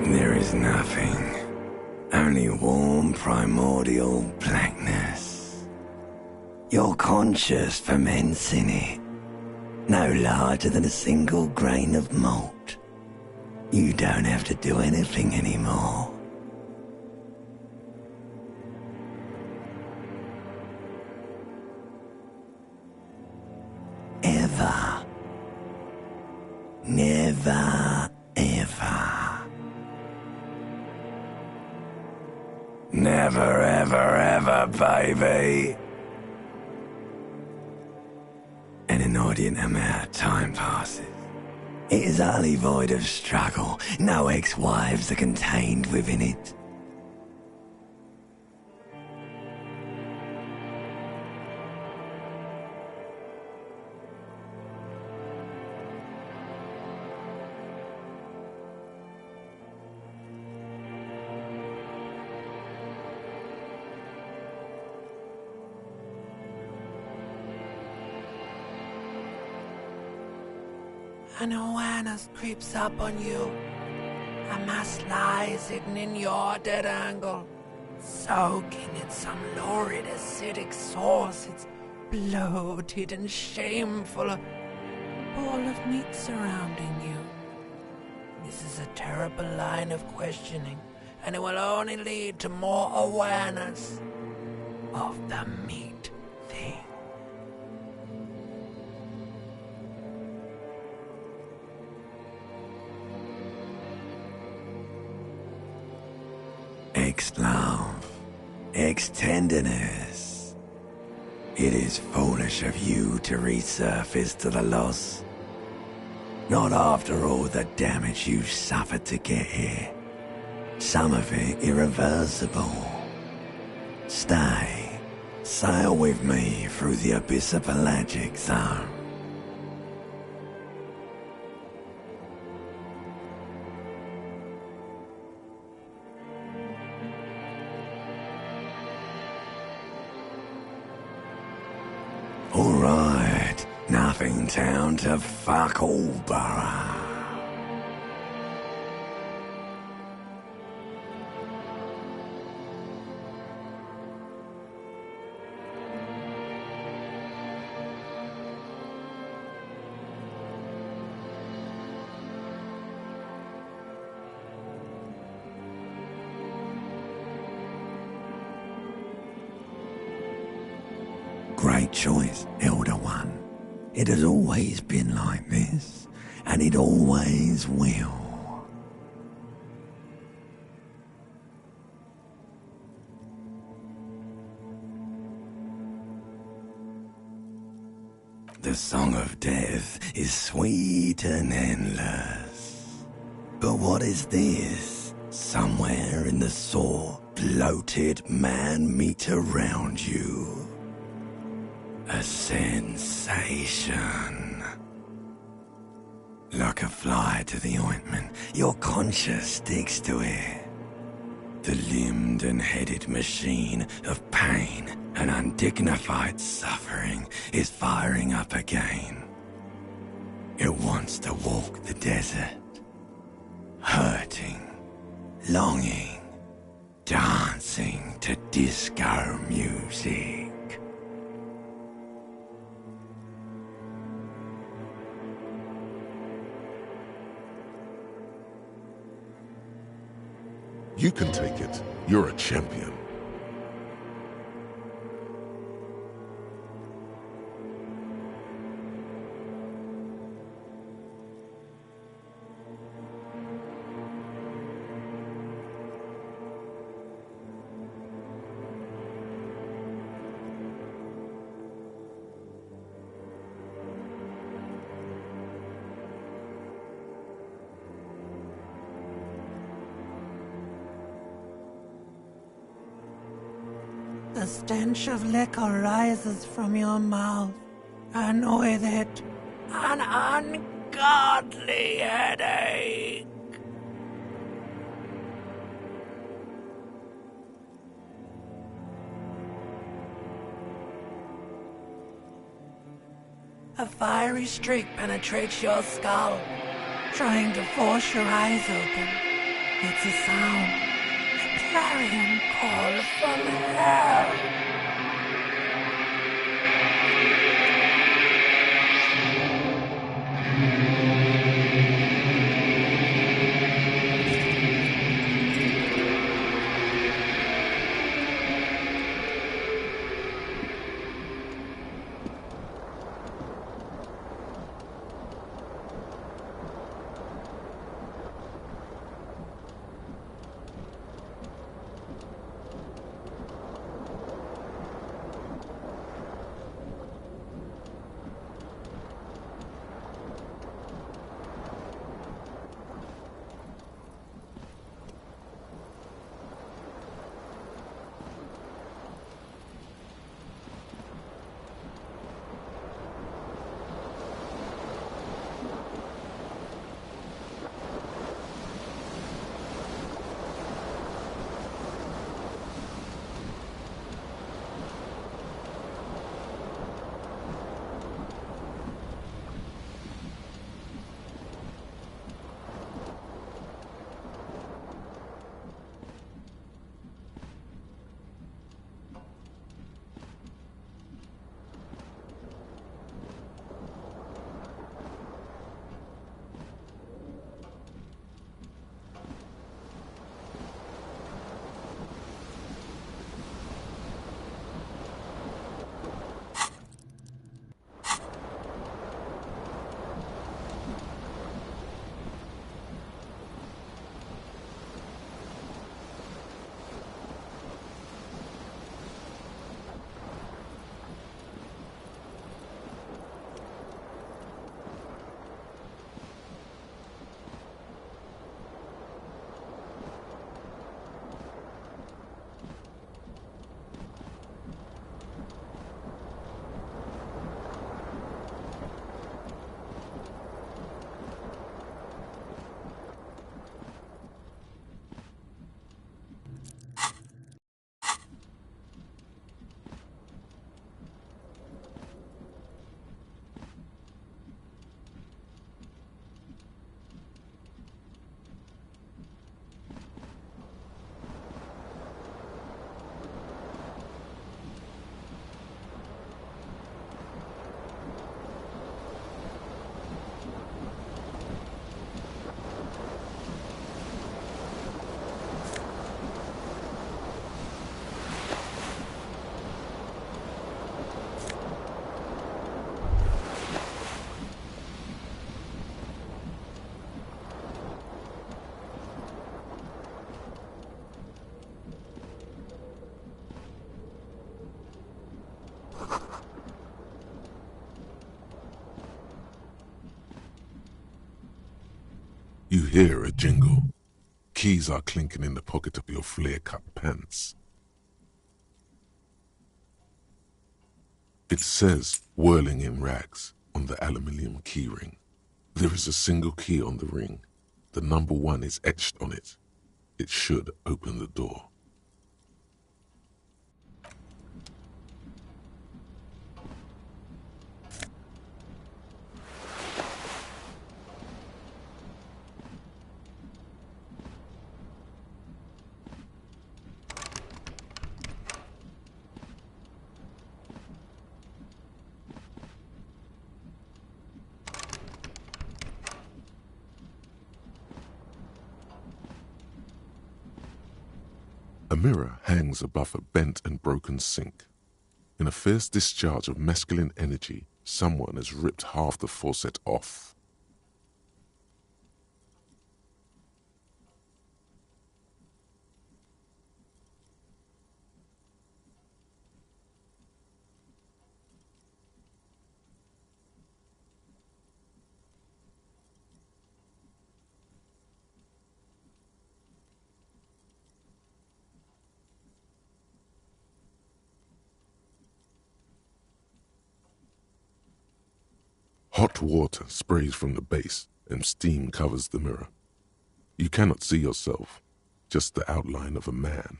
There is nothing. Only warm primordial blackness. Your conscious ferments in it. No larger than a single grain of malt. You don't have to do anything anymore. Ever. Never, ever. Never, ever, ever, baby. An inordinate amount of time passes. It is utterly void of struggle. No ex-wives are contained within it. An awareness creeps up on you. A mass lies hidden in your dead angle, soaking in some lurid acidic sauce. It's bloated and shameful, a ball of meat surrounding you. This is a terrible line of questioning, and it will only lead to more awareness of the meat thing. Ex-love, ex-tenderness. It is foolish of you to resurface to the loss. Not after all the damage you suffered to get here. Some of it irreversible. Stay. Sail with me through the abyss of pelagic zone. Alright, nothing town to fuck all borough. Great choice, Elder One. It has always been like this, and it always will. The song of death is sweet and endless. But what is this? Somewhere in the sore, bloated man meat around you. A sensation. Like a fly to the ointment, your conscience sticks to it. The limbed and headed machine of pain and undignified suffering is firing up again. It wants to walk the desert, hurting, longing, dancing to disco music. You can take it. You're a champion. The stench of liquor rises from your mouth, and with it, an ungodly headache. A fiery streak penetrates your skull, trying to force your eyes open. It's a sound. A clarion call from hell. You hear a jingle. Keys are clinking in the pocket of your flare-cut pants. It says, whirling in rags, on the aluminium keyring. There is a single key on the ring. The number 1 is etched on it. It should open the door. A mirror hangs above a bent and broken sink. In a fierce discharge of masculine energy, someone has ripped half the faucet off. Hot water sprays from the base and steam covers the mirror. You cannot see yourself, just the outline of a man.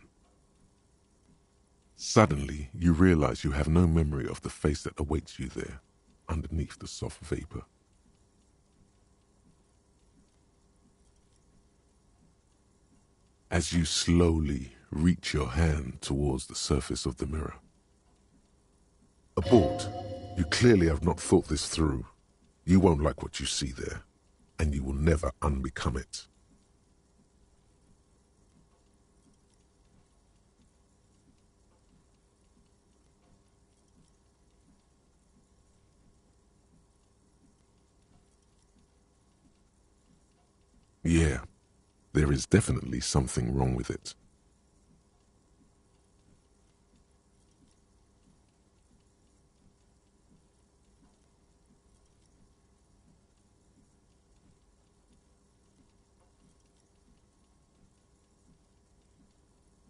Suddenly, you realize you have no memory of the face that awaits you there, underneath the soft vapor. as you slowly reach your hand towards the surface of the mirror. Abort. You clearly have not thought this through. You won't like what you see there, and you will never unbecome it. Yeah, there is definitely something wrong with it.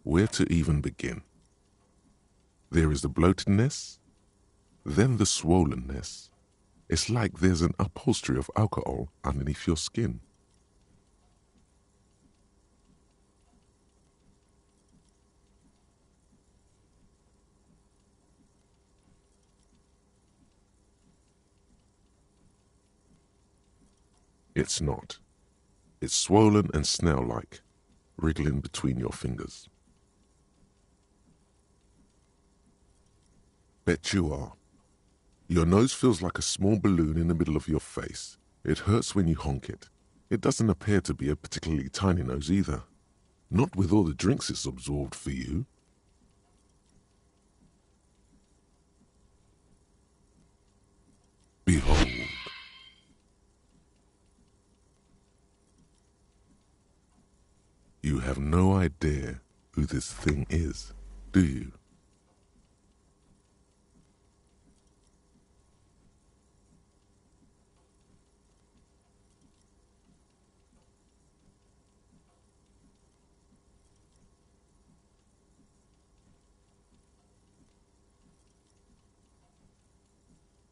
Where to even begin? There is the bloatedness, then the swollenness. It's like there's an upholstery of alcohol underneath your skin. It's not. It's swollen and snail-like, wriggling between your fingers. Bet you are. Your nose feels like a small balloon in the middle of your face. It hurts when you honk it. It doesn't appear to be a particularly tiny nose either. Not with all the drinks it's absorbed for you. Behold. You have no idea who this thing is, do you?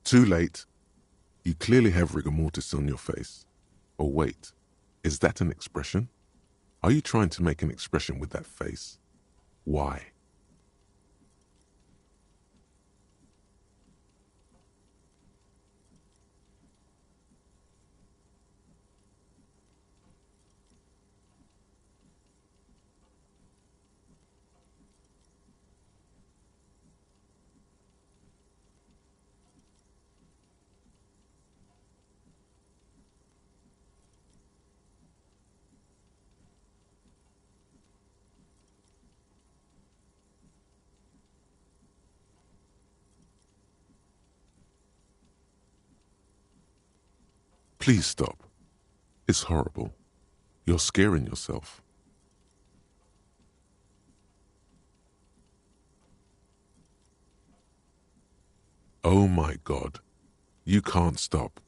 Too late. You clearly have rigor mortis on your face. Oh wait, is that an expression? Are you trying to make an expression with that face? Why? Please stop. It's horrible. You're scaring yourself. Oh my God. You can't stop.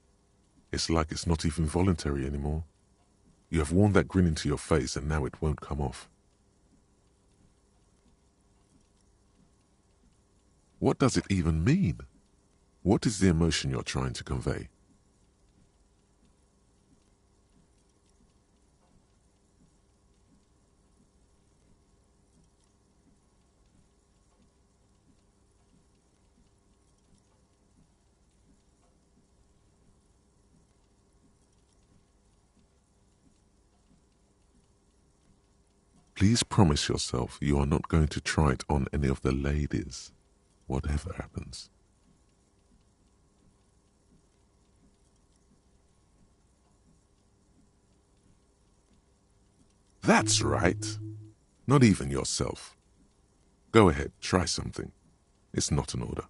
It's like it's not even voluntary anymore. You have worn that grin into your face and now it won't come off. What does it even mean? What is the emotion you're trying to convey? Please promise yourself you are not going to try it on any of the ladies, whatever happens. That's right. Not even yourself. Go ahead, try something. It's not an order.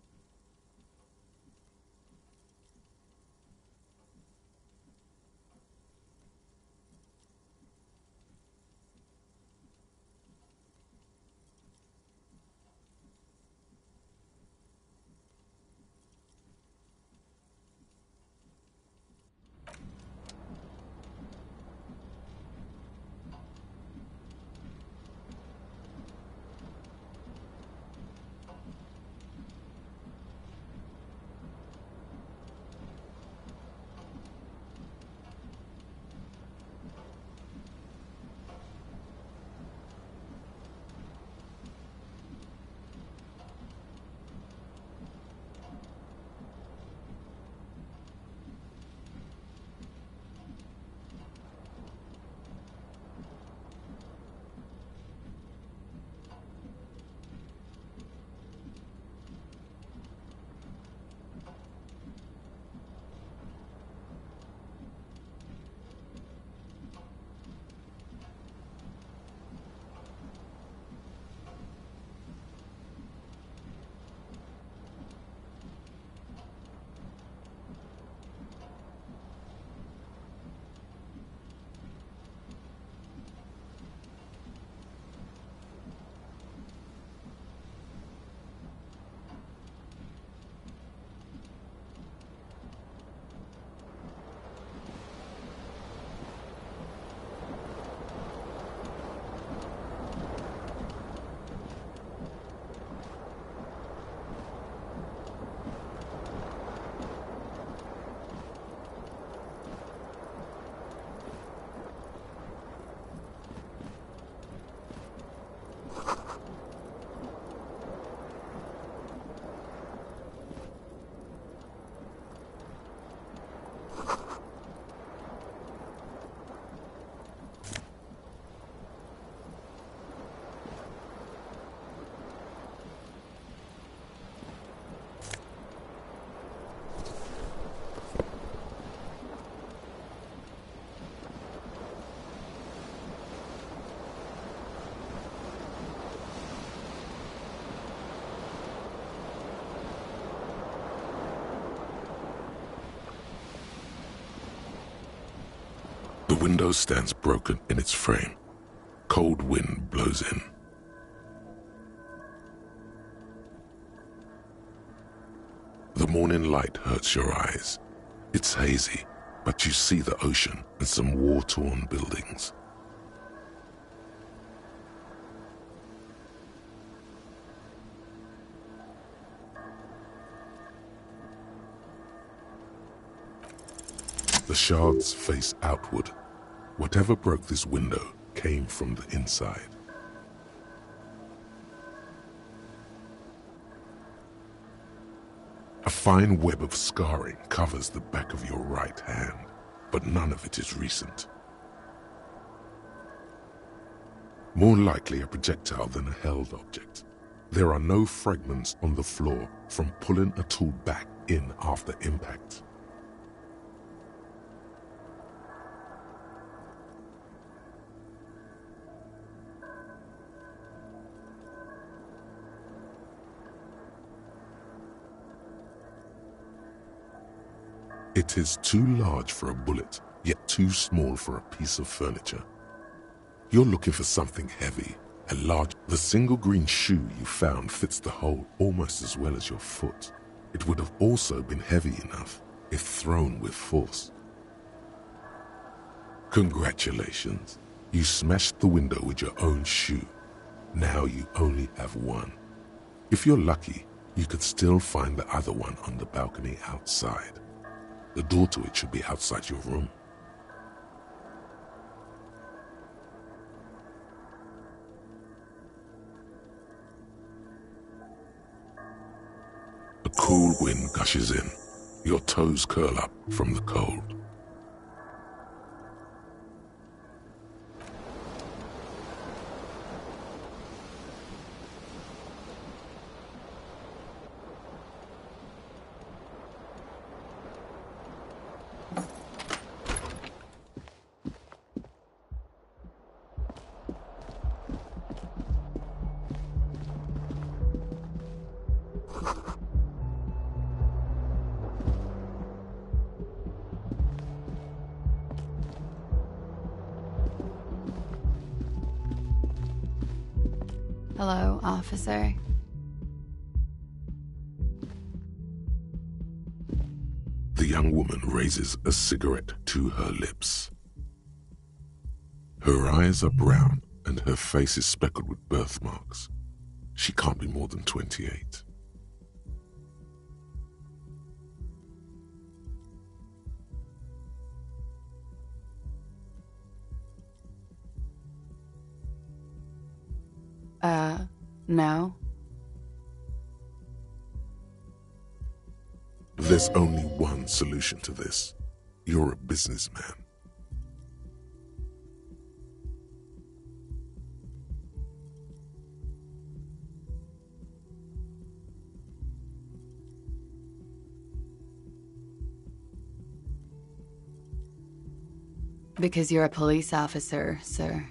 The window stands broken in its frame. Cold wind blows in. The morning light hurts your eyes. It's hazy, but you see the ocean and some war-torn buildings. The shards face outward. Whatever broke this window came from the inside. A fine web of scarring covers the back of your right hand, but none of it is recent. More likely a projectile than a held object. There are no fragments on the floor from pulling a tool back in after impact. It is too large for a bullet, yet too small for a piece of furniture. You're looking for something heavy and large. The single green shoe you found fits the hole almost as well as your foot. It would have also been heavy enough if thrown with force. Congratulations, you smashed the window with your own shoe. Now you only have one. If you're lucky, you could still find the other one on the balcony outside. The door to it should be outside your room. A cool wind gushes in. Your toes curl up from the cold. Hello, officer. The young woman raises a cigarette to her lips. Her eyes are brown and her face is speckled with birthmarks. She can't be more than 28. No. There's only one solution to this. You're a businessman. Because you're a police officer, sir.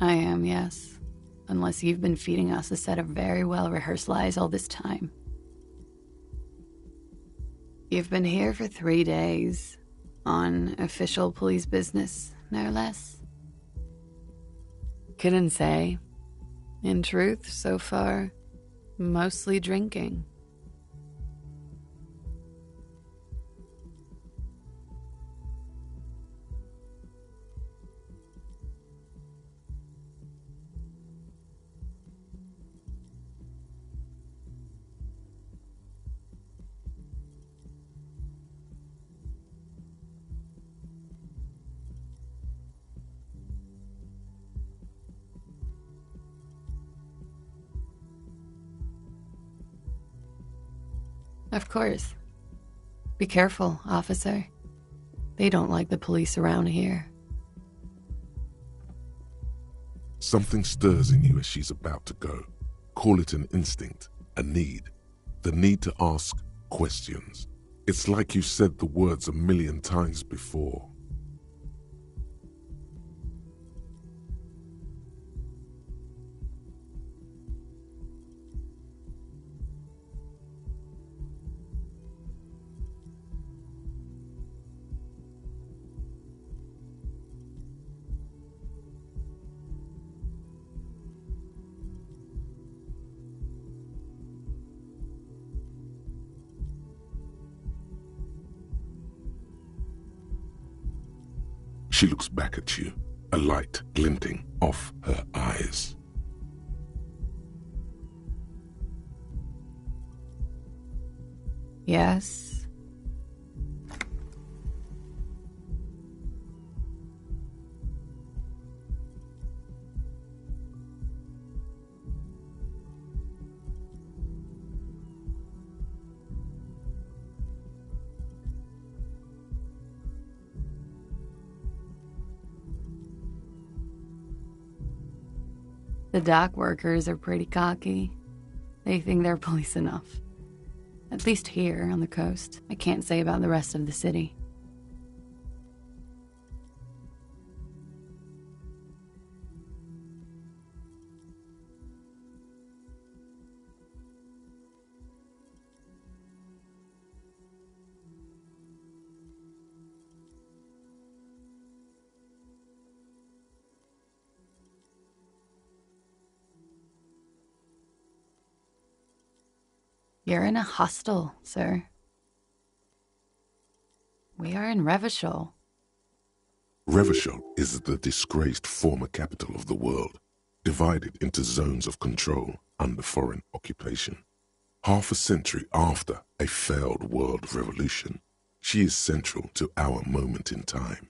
I am, yes. Unless you've been feeding us a set of very well-rehearsed lies all this time. You've been here for 3 days, on official police business, no less. Couldn't say. In truth, so far, mostly drinking. Of course. Be careful, officer. They don't like the police around here. Something stirs in you as she's about to go. Call it an instinct, a need. The need to ask questions. It's like you said the words 1,000,000 times before. She looks back at you, a light glinting off her eyes. Yes. The dock workers are pretty cocky. They think they're police enough. At least here on the coast. I can't say about the rest of the city. You're in a hostel, sir. We are in Revachol. Revachol is the disgraced former capital of the world, divided into zones of control under foreign occupation. Half a century after a failed world revolution, she is central to our moment in time.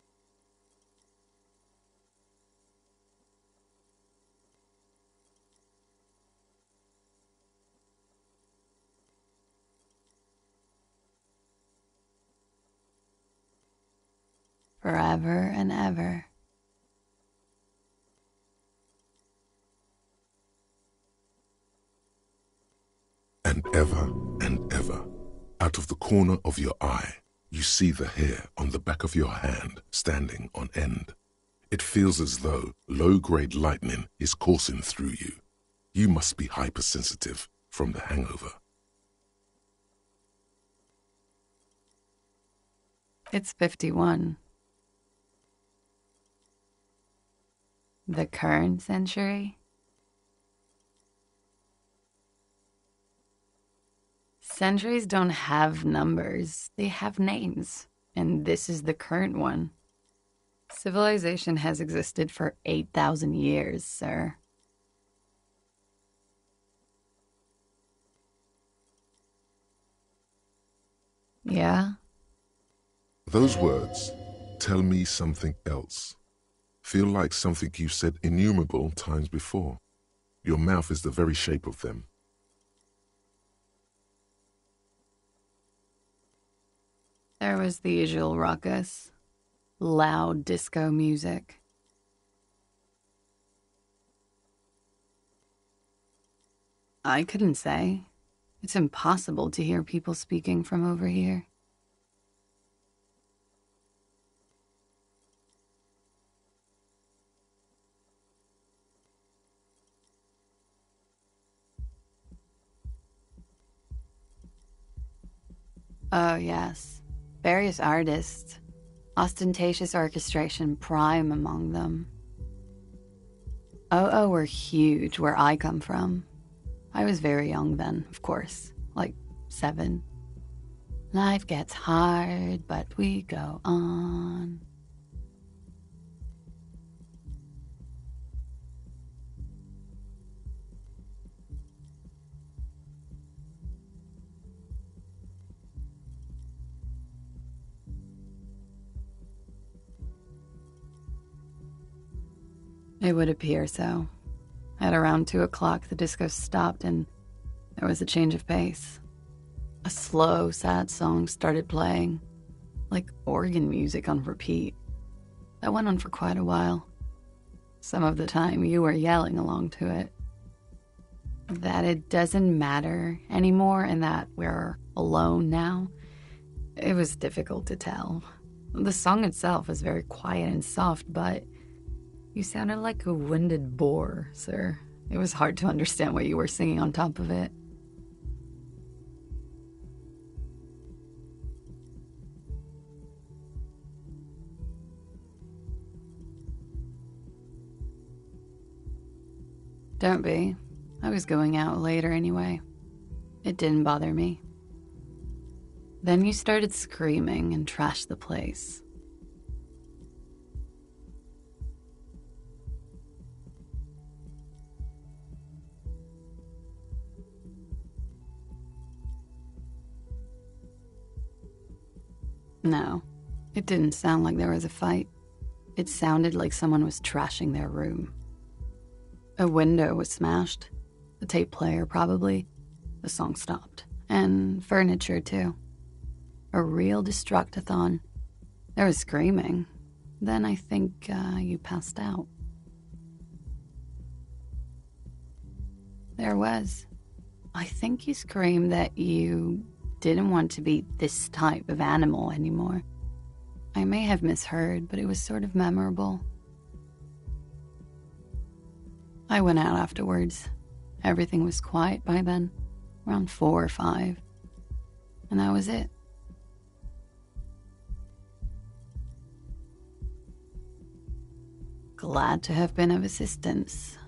Forever and ever. And ever, out of the corner of your eye, you see the hair on the back of your hand standing on end. It feels as though low-grade lightning is coursing through you. You must be hypersensitive from the hangover. It's 51. The current century? Centuries don't have numbers, they have names, and this is the current one. Civilization has existed for 8,000 years, sir. Yeah? Those words tell me something else. Feel like something you've said innumerable times before. Your mouth is the very shape of them. There was the usual ruckus. Loud disco music. I couldn't say. It's impossible to hear people speaking from over here. Oh, yes. Various artists. Ostentatious orchestration prime among them. Oh, were huge where I come from. I was very young then, of course. Like 7. Life gets hard, but we go on. It would appear so. At around 2 o'clock, the disco stopped and there was a change of pace. A slow, sad song started playing, like organ music on repeat. That went on for quite a while. Some of the time, you were yelling along to it. That it doesn't matter anymore and that we're alone now, it was difficult to tell. The song itself was very quiet and soft, but you sounded like a winded boar, sir. It was hard to understand what you were singing on top of it. Don't be. I was going out later anyway. It didn't bother me. Then you started screaming and trashed the place. No, it didn't sound like there was a fight. It sounded like someone was trashing their room. A window was smashed. A tape player, probably. The song stopped. And furniture, too. A real destructathon. There was screaming. Then I think you passed out. There was. I think you screamed that you didn't want to be this type of animal anymore. I may have misheard, but it was sort of memorable. I went out afterwards. Everything was quiet by then, around 4 or 5. And that was it. Glad to have been of assistance.